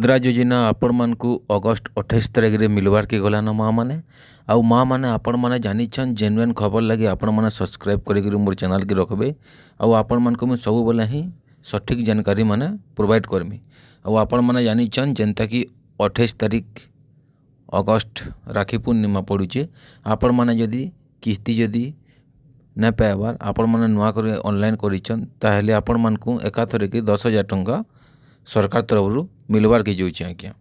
मुद्रा योजना आपण मानकु अगस्ट 28 तारिख रे मिलवार के गलान माँ मैंने आउ माँ मैंने आपण मैंने जानिछन जेन्युइन खबर लगे आपण मैंने सब्सक्राइब करी मोर चैनल के रखबे आउ आपण मानकु मुझे सब बेले ही सठिक जानकारी माने प्रोवाइड करमी आउ आपण मैंने जानिछन जेनता कि 28 तारिख अगस्ट राखी पूर्णिमा पड़ुचे आपण मैंने जदि किस्ती जदि न पाइबार आपण मैंने नुआ कर ऑनलाइन करिछन ताहेले आपण मानकु एकाथरे के 10,000 टंका सरकार तरफ मिलवार के जाऊँचे आज्ञा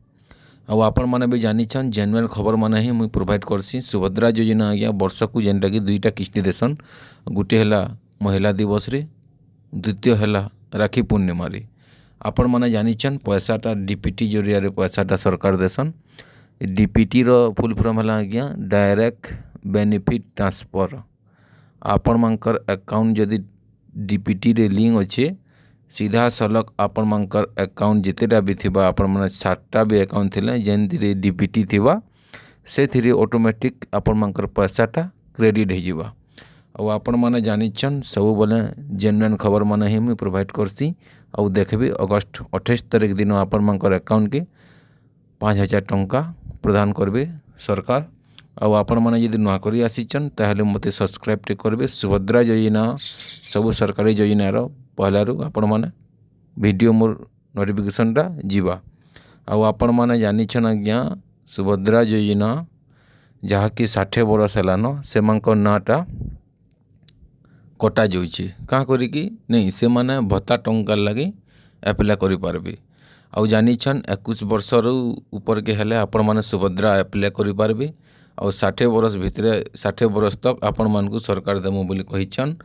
आउ आपण मैंने भी जानिछन जेन्युइन खबर मैंने ही मुझे प्रोवाइड करसी। सुभद्रा योजना आज्ञा वर्ष को जेनटा कि 2टा किस्ती देसन, गोटे है महिला दिवस रे, द्वितीय है राखी पूर्णिमा रे। आपण मैंने जानिछन पैसाटा डीपीटी जरिया रे पैसाटा सरकार देसन। डीपीटी रो फुल फॉर्म है आज्ञा डायरेक्ट बेनिफिट ट्रांसफर। आपण मानकर अकाउंट जदि डीपीटी रे लिंक अच्छे सीधा सलक आपण मानकर अकाउंट जितेटा भी थिबा आपण माने 7टा भी अकाउंट थिले जेनथिरे डीपीटी थिबा से थिरे ऑटोमेटिक आपण मानकर पैसाटा क्रेडिट हो जिबा। आउ आपण माने जानिछन सब बोले जेन्युइन खबर माने ही मुझे प्रोवाइड करसी। आउ देखबे अगस्ट 28 तारिख दिन आपण मानकर अकाउंट के 5,000 टंका प्रदान करबे सरकार। आउ आपण माने यदि नुआ करी आसीचन ताहले मते सब्सक्राइब टे करबे। सुभद्रा योजना सब सरकारी योजना रो पहलारू आपण माने वीडियो मोर नोटिफिकेशनटा जीवा। आउ आपण माने जानिछन आज्ञा सुभद्रा योजना जहाँकि 60 बरस हेलान से नाटा कटा जाउछि का करिकी नहीं से माने भत्ता टंका लगी एप्लाई करि पारबे। आउ जानिछन 21 वर्ष रु ऊपर के हेले आपण माने सुभद्रा एप्लाई करि पारबे। आउ 60 बरस भितरे 60 बरस तक आपण मानकु सरकार देमु बोली कहिछन।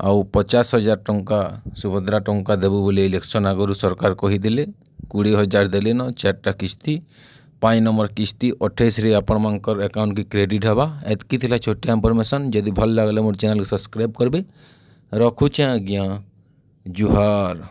आउ 50,000 टंका सुभद्रा टंका देबु बोली इलेक्शन आगु सरकार कहीदेले 20,000 देले न 4टा किस्ती 5 नंबर किस्ती 28 रे आपण मानकर अकाउंट की क्रेडिट हवा। एतकी थिला छोटिया इनफॉरमेशन। जदि भल लागले मोर चैनल को सब्सक्राइब करबे। रखुचे आज्ञा जुहार।